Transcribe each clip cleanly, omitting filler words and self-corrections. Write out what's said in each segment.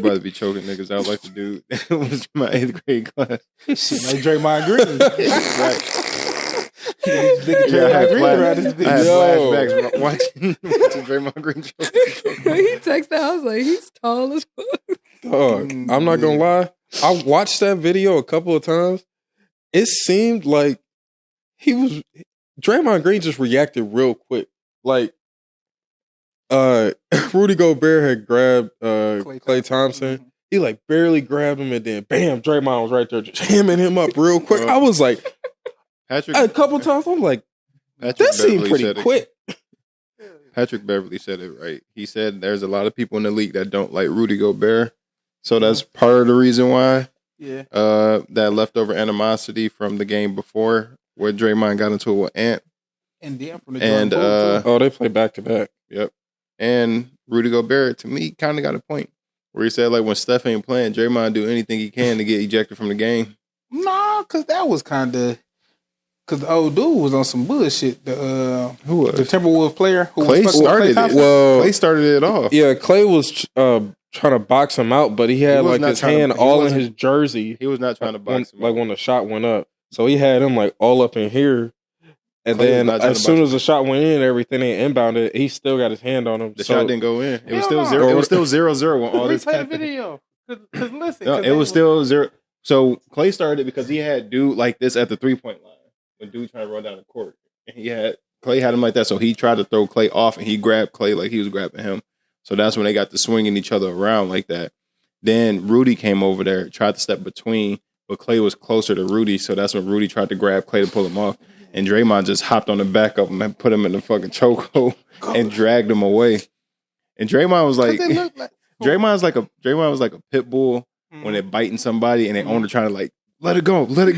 rather be choking niggas out like the dude that was in my 8th grade class. Shit, like Draymond Green. Right. I had flashbacks watching Draymond Green choke. He texted, I was like, he's tall as fuck. Dog, I'm not gonna lie. I watched that video a couple of times. It seemed like Draymond Green just reacted real quick. Like, Rudy Gobert had grabbed Klay Thompson. Mm-hmm. He like barely grabbed him, and then bam, Draymond was right there just hamming him up real quick. I was like, a couple times, I'm like, that seemed pretty quick. Patrick Beverly said it right. He said there's a lot of people in the league that don't like Rudy Gobert. So that's part of the reason why that leftover animosity from the game before where Draymond got into it with Ant. And then from the they play back to back. Yep. And Rudy Gobert, to me, kind of got a point where he said, like, when Steph ain't playing, Draymond do anything he can to get ejected from the game. Nah, because that was kind of... Because the old dude was on some bullshit. Who was? The Timberwolves player who Klay was started it. Well, Klay started it off. Yeah, Klay was trying to box him out, but he had like his hand all in his jersey. He was not trying to box him out. Like when the shot went up. So he had him like all up in here. And then as soon as the shot went in, everything ain't inbounded. He still got his hand on him. The shot didn't go in. It was still 0. It was still 0-0 when all this happened. Replay the video. Because listen. No, it was still 0. So Klay started it because he had dude like this at the 3-point line when dude trying to run down the court. And Klay had him like that. So he tried to throw Klay off and he grabbed Klay like he was grabbing him. So that's when they got to swinging each other around like that. Then Rudy came over there, tried to step between, but Klay was closer to Rudy. So that's when Rudy tried to grab Klay to pull him off. And Draymond just hopped on the back of him and put him in the fucking chokehold and dragged him away. And Draymond was like, Draymond was like a pit bull when they're biting somebody and they owner trying to like, let it go. Like,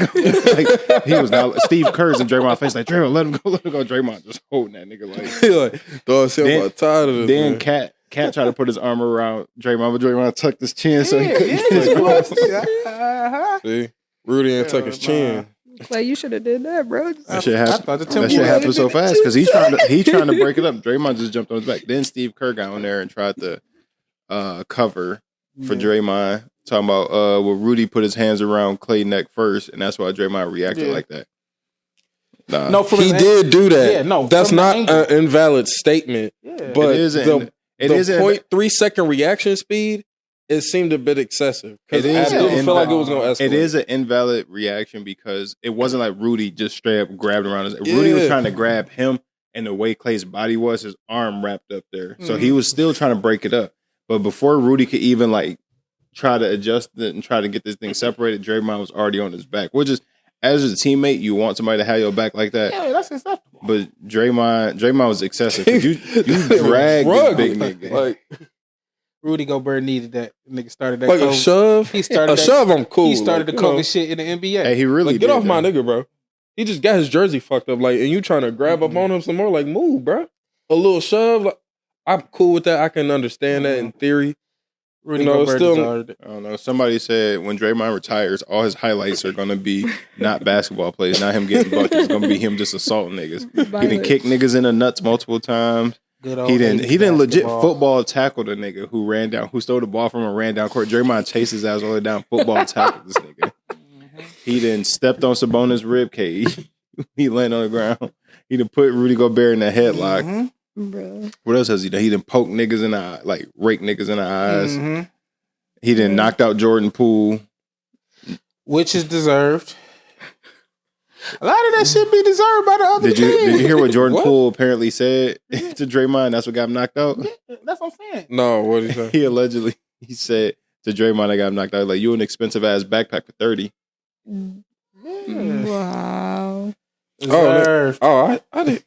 he was now Steve Kerr's in Draymond's face like, Draymond, let him go. Draymond just holding that nigga like, tired of this. Then Cat tried to put his arm around Draymond, but Draymond tucked his chin so he couldn't get his cross. See, Rudy ain't tuck his chin. Like, you should have did that, bro. That shit happened so fast because he's trying to break it up. Draymond just jumped on his back. Then Steve Kerr got on there and tried to cover for Draymond. Talking about well, Rudy put his hands around Klay neck first, and that's why Draymond reacted like that. Nah. No, he did do that. Yeah, no, that's not an invalid statement. Yeah. But the 0.3 second reaction speed, it seemed a bit excessive. I didn't feel like it was going to escalate. It is an invalid reaction because it wasn't like Rudy just straight up grabbed around his. Rudy was trying to grab him, and the way Klay's body was, his arm wrapped up there. So he was still trying to break it up. But before Rudy could even like try to adjust it and try to get this thing separated, Draymond was already on his back. Which is, as a teammate, you want somebody to have your back like that. Yeah, that's acceptable. But Draymond was excessive. You dragged this big nigga. Like, Rudy Gobert needed that. Nigga started that. Like a shove? He started shove, I'm cool. He started the COVID shit in the NBA. Hey, he really get off my nigga, bro. He just got his jersey fucked up. Like, and you trying to grab up on him some more? Like, move, bro. A little shove. Like, I'm cool with that. I can understand that in theory. Rudy Gobert deserved it. I don't know. Somebody said when Draymond retires, all his highlights are going to be not basketball plays, not him getting buckets. It's going to be him just assaulting niggas. He done kicked niggas in the nuts multiple times. He didn't legit football tackle the nigga who stole the ball from him and ran down court. Draymond chased his ass all the way down, football tackled this nigga. He done stepped on Sabonis' rib cage. He landed on the ground. He done put Rudy Gobert in the headlock. Bruh. What else has he done? He done poke niggas in the eye, like rake niggas in the eyes. He done knocked out Jordan Poole. Which is deserved. A lot of that shit be deserved by the other team. Did you hear what Jordan Poole apparently said to Draymond? That's what got him knocked out? Yeah, that's what I'm saying. No, what did he say? He allegedly said to Draymond that got him knocked out, like, you an expensive ass backpack for 30. Wow. Deserved. I did.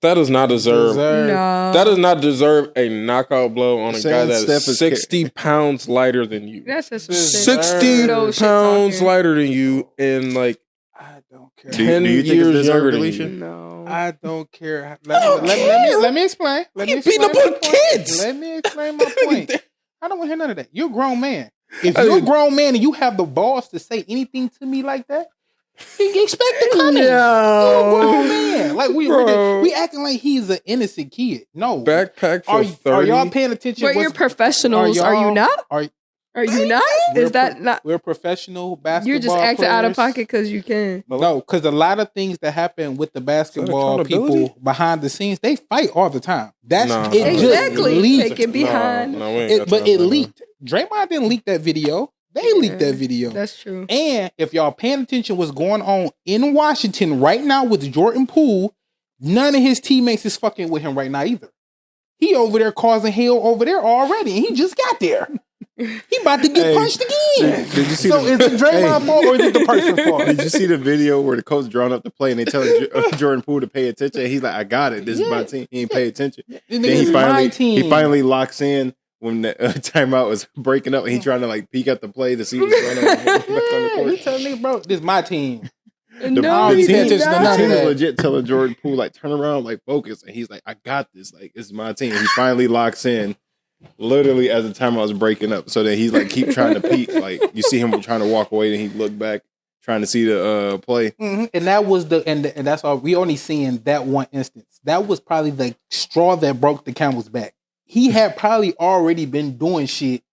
That does not deserve. No. That does not deserve a knockout blow on a guy that Steph is 60 pounds lighter than you. That's just 60 pounds lighter than you, and like I don't care. 10 do you think years it's younger than deletion? you. No. I don't care. Let me explain. Beating up on kids. Let me explain my point. I don't want to hear none of that. You're a grown man. If you're a grown man and you have the balls to say anything to me like that, He expect the coming. No, man. Like we acting like he's an innocent kid. No. Backpack for 30. Are y'all paying attention? But you're professionals. Are you not? Are you not? Is that not? We're professional basketball. You're just acting players. out of pocket because you can. No, because a lot of things that happen with the basketball people behind the scenes, they fight all the time. That's exactly. Take it behind. But it leaked. Draymond didn't leak that video. They leaked that video. That's true. And if y'all paying attention what's going on in Washington right now with Jordan Poole, none of his teammates is fucking with him right now either. He over there causing hell over there already, and he just got there. He about to get punched again. Did you see is it Draymond fault or is it the person's fault? Did you see the video where the coach drawing up the play and they tell Jordan Poole to pay attention? And he's like, I got it. This is my team. He ain't pay attention. Then he finally locks in when the timeout was breaking up and he trying to like peek at the play to see what's going on. He telling me, bro, this is my team. The team is legit telling Jordan Poole, like, turn around, like, focus. And he's like, I got this. Like, this is my team. He finally locks in. Literally, as the timeout was breaking up, so that he's like keep trying to peek. Like you see him trying to walk away, and he look back, trying to see the play. Mm-hmm. And that was and that's all. We only seeing that one instance. That was probably the straw that broke the camel's back. He had probably already been doing shit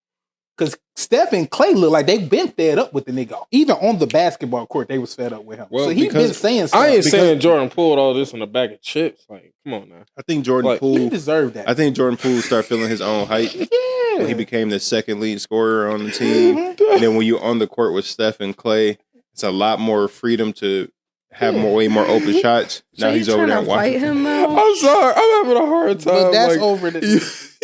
because Steph and Klay look like they've been fed up with the nigga. Even on the basketball court, they was fed up with him. Well, so he's been saying stuff. I ain't saying Jordan pulled all this on the bag of chips. Like, come on now. I think Jordan Poole he deserved that. I think Jordan Poole started feeling his own hype. When he became the second lead scorer on the team. And then when you're on the court with Steph and Klay, it's a lot more freedom to have way more open shots. So now he's over there watching him now? I'm sorry, I'm having a hard time. But that's over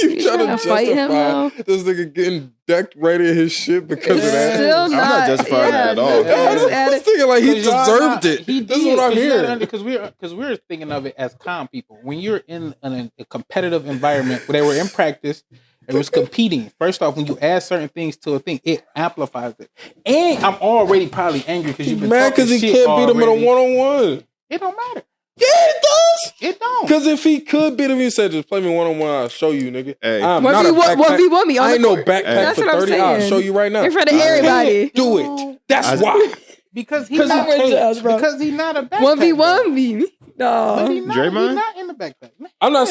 you trying to fight him now? This nigga getting decked right in his shit because of that. Still I'm not justifying that at all. I was thinking like he deserved it. This is what I'm hearing. Because we're thinking of it as calm people. When you're in a competitive environment where they were in practice, it was competing. First off, when you add certain things to a thing, it amplifies it. And I'm already probably angry because you've been mad because he can't beat him in a one-on-one. It don't matter. Yeah, it does. It don't. Because if he could beat him, he said, just play me one-on-one, I'll show you, nigga. Hey. I'm not a backpack. 1v1 me on I ain't the no court. backpack for 30. I'll show you right now. In front of everybody. Do it. That's why. Because he's not a backpack. 1v1 me. No. Draymond? He's not in the backpack. I'm not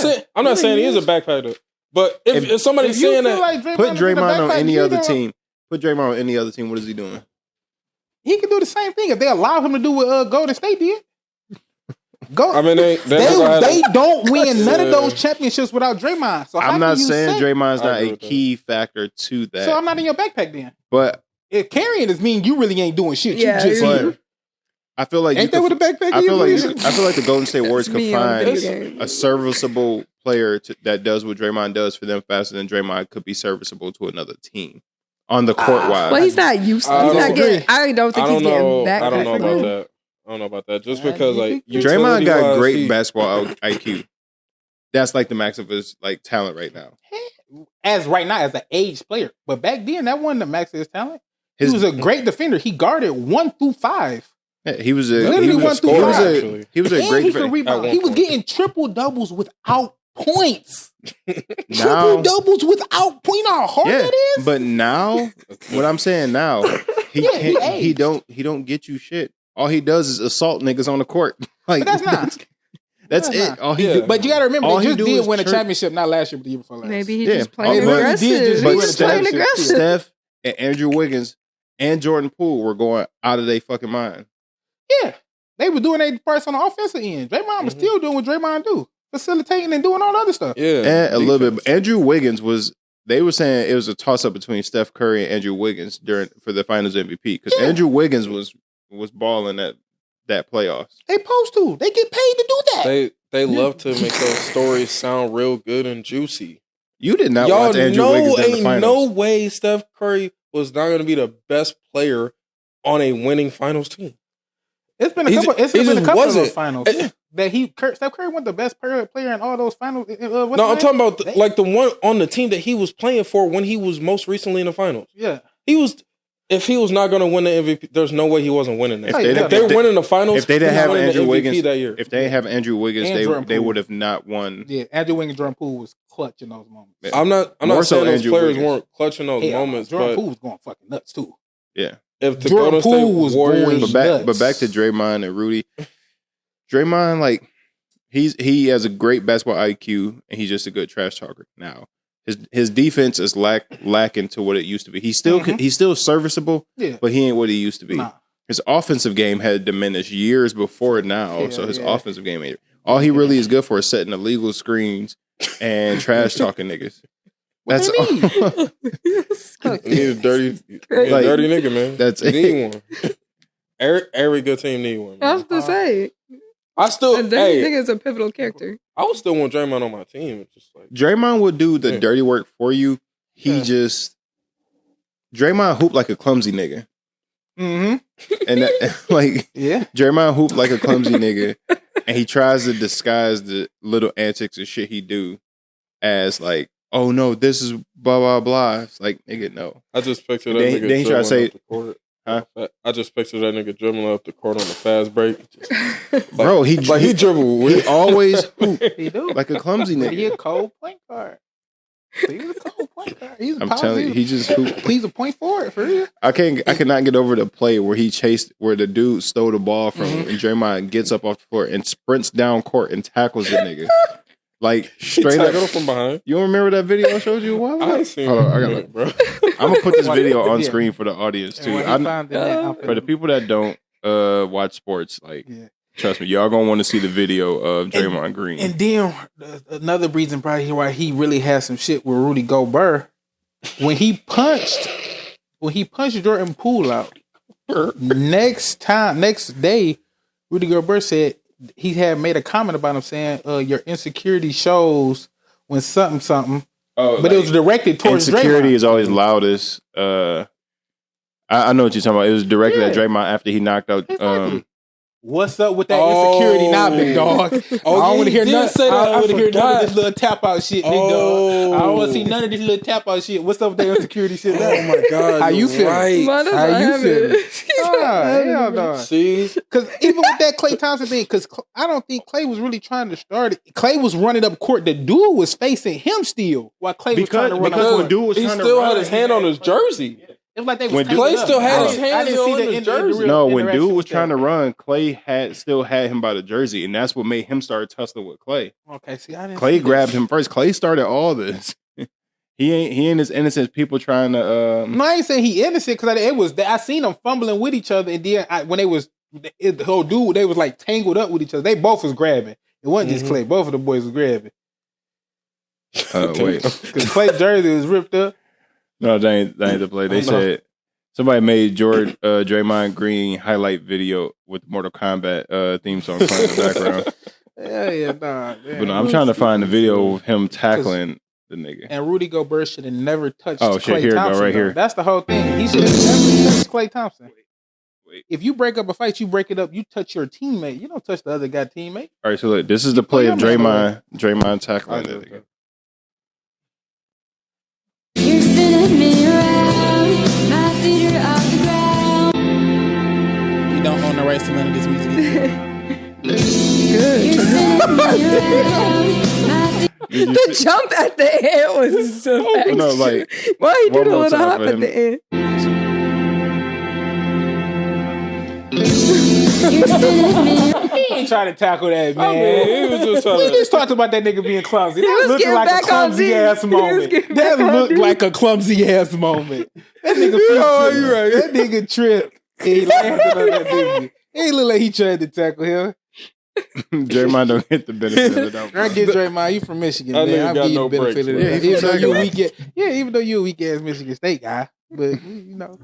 saying he is a backpack though. But if somebody's saying that, like put Draymond on any other team. Put Draymond on any other team. What is he doing? He can do the same thing if they allow him to do what Golden State did. I mean, they don't win none of those championships without Draymond. So I'm not saying Draymond's not a key factor to that. So I'm not in your backpack then. But if carrying is mean you really ain't doing shit. Yeah, you just I feel like ain't that with a backpack? I feel like the Golden State Warriors could find a serviceable player that does what Draymond does for them faster than Draymond could be serviceable to another team on the court wise. Well, he's not used to. He's not getting. I don't think he's getting back. I don't know about that. I don't know about that. Just because like Draymond got great basketball IQ. That's like the max of his like talent right now. As right now, as an age player, but back then that wasn't the max of his talent. He was a great defender. He guarded 1 through 5. Yeah, he was a great rebound. He was getting triple doubles without points. Triple doubles without points. You know how hard that is. But now, what I'm saying now, he don't get you shit. All he does is assault niggas on the court. Like, but that's not. That's it. All he do, but you got to remember, they just did win a championship, not last year, but the year before last. Maybe he just playing aggressive. He's just playing aggressive. Steph and Andrew Wiggins and Jordan Poole were going out of their fucking mind. Yeah. They were doing their parts on the offensive end. Draymond was still doing what Draymond do. Facilitating and doing all the other stuff. Yeah. And a little bit. But Andrew Wiggins they were saying it was a toss-up between Steph Curry and Andrew Wiggins for the Finals MVP. Because Andrew Wiggins was balling at that playoffs. They supposed to. They get paid to do that. They love to make those stories sound real good and juicy. You did not watch Andrew Wiggins in the finals. Ain't no way Steph Curry was not going to be the best player on a winning finals team. It's been a couple of those finals. Steph Curry went the best player in all those finals. I'm talking about the one on the team that he was playing for when he was most recently in the finals. Yeah. If he was not going to win the MVP, there's no way he wasn't winning that. If they were winning the finals, if they didn't have Andrew Wiggins that year. If they didn't have Andrew Wiggins, they would have not won. Yeah, Andrew Wiggins, Jordan Poole was clutch in those moments. I'm not saying those players weren't clutch in those moments, Jordan but Poole was going fucking nuts too. Yeah, if the Golden State Warriors, but back to Draymond and Rudy. Draymond, like he has a great basketball IQ, and he's just a good trash talker. Now his defense is lacking to what it used to be. He's still serviceable, but he ain't what he used to be. Nah. His offensive game had diminished years before now, so his offensive game, all he really is good for is setting illegal screens and trash talking niggas. That's all. He's a dirty nigga, man. That's it. Need one. Every good team need one. Man. I was to say. I still a dirty nigga is a pivotal character. I would still want Draymond on my team. It's just like Draymond would do the dirty work for you. Draymond hoop like a clumsy nigga. Mm-hmm. And Draymond hoop like a clumsy nigga, and he tries to disguise the little antics and shit he do as like, oh no, this is blah blah blah. It's like, nigga, no. I just picture that nigga. Then he try to say, huh? I just picture that nigga dribbling up the court on the fast break. Bro, he dribble. He always hoop. He do like a clumsy nigga. He a cold point guard. He's a cold point guard. I'm telling you, he just hoop. He's a point forward for real. I cannot get over the play where where the dude stole the ball from him, and Draymond gets up off the floor and sprints down court and tackles the nigga. Like straight up from behind. You don't remember that video I showed you a while ago? I ain't seen it, bro. I'm gonna put this video on screen for the audience too. For the people that don't watch sports, like trust me, y'all gonna want to see the video of Draymond Green. And then another reason probably why he really had some shit with Rudy Gobert when he punched Jordan Poole out. Next day, Rudy Gobert said. He had made a comment about him saying, your insecurity shows when something. Oh, but it was directed towards insecurity Draymond. Is always loudest. I know what you're talking about. It was directed at Draymond after he knocked out. Exactly. What's up with that insecurity now, big dog? I don't want to hear nothing. I don't want to hear none of this little tap out shit, big dog. I don't want to see none of this little tap out shit. What's up with that insecurity shit now? Oh my god, how you feel? Right. How you feel? Hell no. See, because even with that Klay Thompson thing, because I don't think Klay was really trying to start it. Klay was running up court. The dude was facing him still, while Klay was trying to run up court. He still had his hand on his jersey. It was like they when Klay still had his hands on his jersey. No, when dude was trying to run, Klay still had him by the jersey, and that's what made him start tussling with Klay. Okay, see, I didn't. Klay grabbed him first. Klay started all this. He ain't as innocent as people trying to. No, I ain't saying he innocent because I seen them fumbling with each other, and then when the whole dude, they was like tangled up with each other. They both was grabbing. It wasn't just Klay. Both of the boys was grabbing. Wait, because Klay's jersey was ripped up. No, that ain't the play. They said somebody made Draymond Green highlight video with Mortal Kombat theme song playing in the background. Yeah, nah. But no, I'm trying to find the video of him tackling the nigga. And Rudy Gobert should have never touched Klay Thompson. Go right here. That's the whole thing. He should have never touched Klay Thompson. Wait. If you break up a fight, you break it up. You touch your teammate. You don't touch the other guy's teammate. All right, so look, this is the play of Draymond tackling that nigga. You're spinning me around, my feet are off the ground. You don't own the rights to none of this music. Good. The jump at the end was so extra. No, like, why you do a little hop at the end? He ain't trying to tackle that, man. We just talked about that nigga being clumsy. That looked like a clumsy ass moment. That looked like a clumsy ass moment. That nigga you right. That nigga tripped. He landed on that nigga. He looked like he tried to tackle him. Draymond don't get the benefit of that. I get Draymond. You from Michigan, man. I'll give you the benefit of that. Even though you a weak ass Michigan State guy. But, you know.